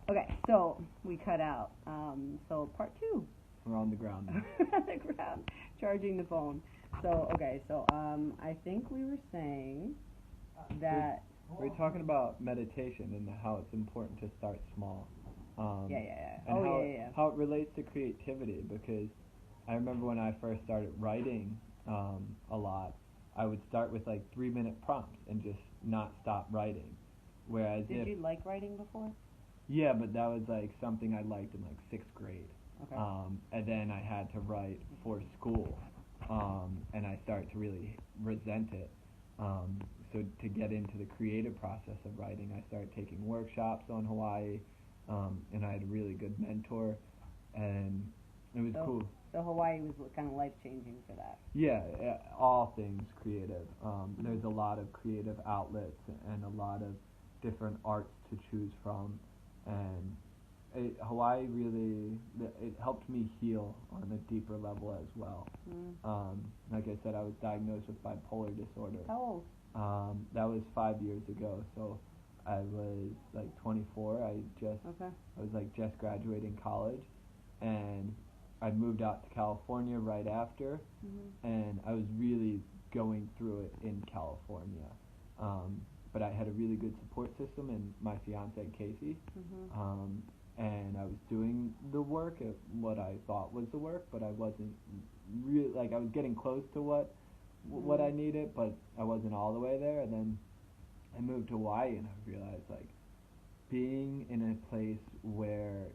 Okay, so we cut out. So part two. We're on the ground now. On the ground, charging the phone. So okay, so I think we were saying that. We're talking about meditation and how it's important to start small. Yeah. And Oh how yeah. how it relates to creativity, because I remember when I first started writing a lot, I would start with like 3 minute prompts and just not stop writing. Whereas Did you like writing before? yeah, but that was like something I liked in like sixth grade. Okay. And then I had to write for school, and I started to really resent it. Um, so to get into the creative process of writing, I started taking workshops on Hawaii, and I had a really good mentor, and it was So, cool. so Hawaii was kind of life changing for that. Yeah, all things creative. There's a lot of creative outlets and a lot of different arts to choose from, and Hawaii really it helped me heal on a deeper level as well. Mm. Like I said, I was diagnosed with bipolar disorder. How old? That was 5 years ago. So I was like 24. Okay. I was like just graduating college, and I moved out to California right after, and I was really going through it in California. But I had a really good support system in my fiance Casey, and I was doing the work at what I thought was the work, but I wasn't really like I was getting close to what I needed, but I wasn't all the way there. And then I moved to Hawaii, and I realized like being in a place where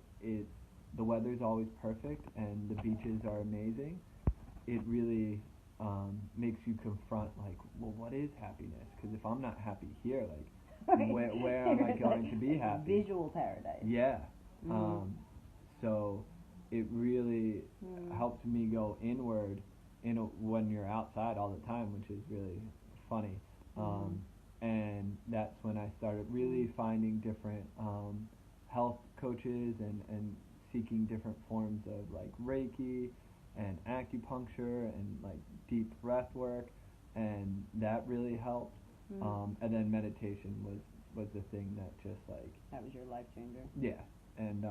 the weather's always perfect and the beaches are amazing, it really makes you confront like, well, what is happiness? Because if I'm not happy here, like, where am I going to be happy? Visual paradise. Yeah. So it really helped me go inward when you're outside all the time, which is really funny. And that's when I started really finding different health coaches and seeking different forms of like Reiki and acupuncture and like deep breath work, and that really helped. And then meditation was the thing that just like that was your life changer. yeah, and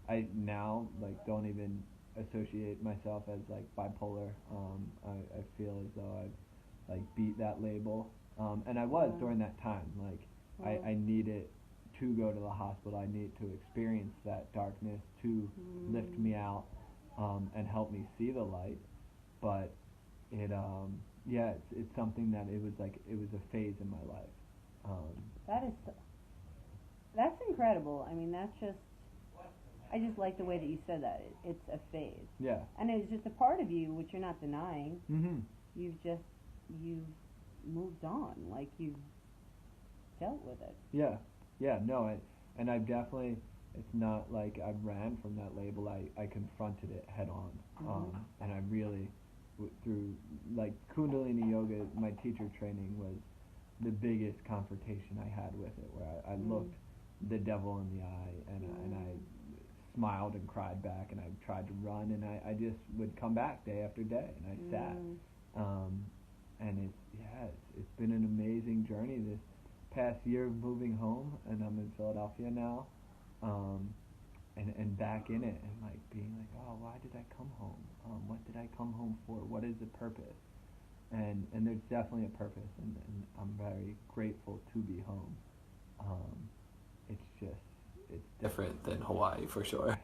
I now like don't even associate myself as like bipolar. I feel as though I've like beat that label, and I was during that time. Like I needed to go to the hospital. I needed to experience that darkness to lift me out, and help me see the light. But it yeah, it's something that it was a phase in my life. That is that's incredible. I mean, I just like the way that you said that. It's a phase. Yeah. And it's just a part of you, which you're not denying. Mhm. You've moved on. Like, you've dealt with it. Yeah. Yeah, no, and I've definitely, it's not like I ran from that label. I confronted it head on. And I really, through like Kundalini Yoga, my teacher training was the biggest confrontation I had with it, where I looked the devil in the eye, and I smiled and cried back, and I tried to run, and I just would come back day after day, and I sat. And it's been an amazing journey this past year of moving home, and I'm in Philadelphia now, and back in it, and like being like, oh, why did I come home? What did I come home for? What is the purpose? And there's definitely a purpose, and I'm very grateful to be home. It's different than Hawaii for sure.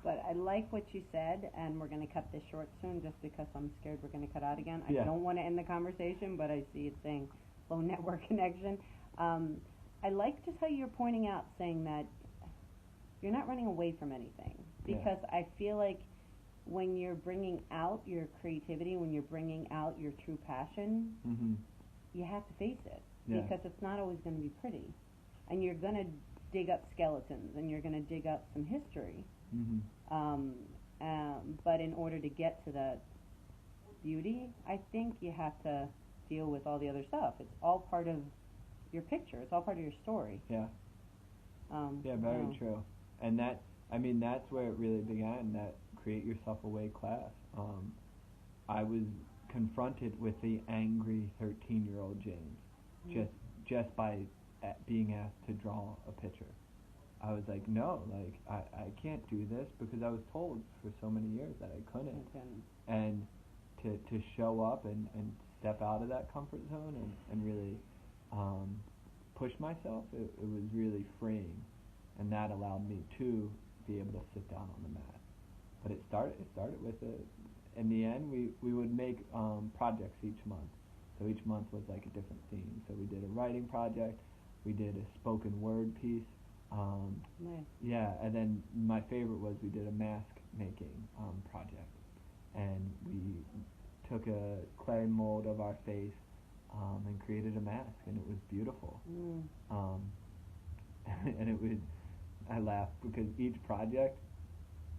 But I like what you said, and we're going to cut this short soon just because I'm scared we're going to cut out again. I don't want to end the conversation, but I see it saying low network connection. I like just how you're pointing out, saying that you're not running away from anything, because I feel like when you're bringing out your creativity, when you're bringing out your true passion, you have to face it, because it's not always going to be pretty, and you're going to dig up skeletons, and you're going to dig up some history. But in order to get to that beauty, I think you have to deal with all the other stuff. It's all part of your picture. It's all part of your story. Yeah. Very true. And that's where it really began, that Create Yourself Away class. I was confronted with the angry 13-year-old James just by being asked to draw a picture. I was like, no, like I can't do this because I was told for so many years that I couldn't. And to show up and step out of that comfort zone and really push myself, it was really freeing, and that allowed me to be able to sit down on the mat. But it started with in the end we would make projects each month. So each month was like a different theme. So we did a writing project, we did a spoken word piece. Nice. Yeah, and then my favorite was we did a mask making project, and we took a clay mold of our face and created a mask, and it was beautiful. And it was, I laughed because each project,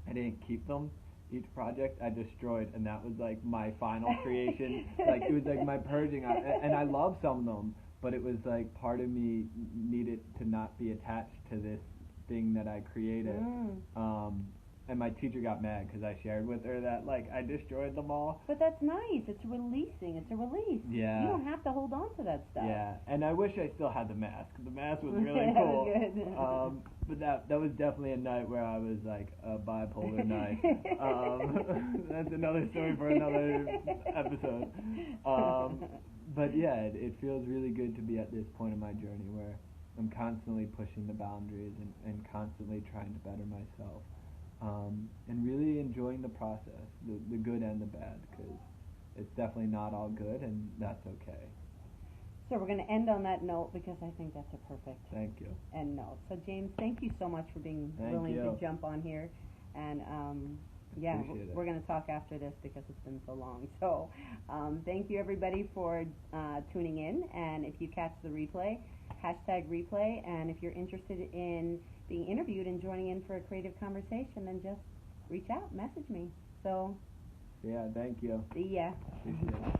I didn't keep them. Each project I destroyed, and that was like my final creation. Like it was like my purging, and I love some of them, but it was like part of me needed to not be attached to this thing that I created. And my teacher got mad because I shared with her that like I destroyed them all. But that's nice. It's releasing. It's a release. Yeah. You don't have to hold on to that stuff. Yeah, and I wish I still had the mask. The mask was really That cool. was good. But that was definitely a night where I was like a bipolar night. That's another story for another episode. But yeah, it feels really good to be at this point in my journey where I'm constantly pushing the boundaries and constantly trying to better myself. And really enjoying the process, the good and the bad, because it's definitely not all good, and that's okay. So we're going to end on that note because I think that's a perfect Thank you. end note. So James, thank you so much for being willing to jump on here. And yeah, we're going to talk after this because it's been so long. So thank you everybody for tuning in. And if you catch the replay, #replay. And if you're interested in being interviewed and joining in for a creative conversation, then just reach out, message me. So yeah, thank you. See ya. Appreciate it.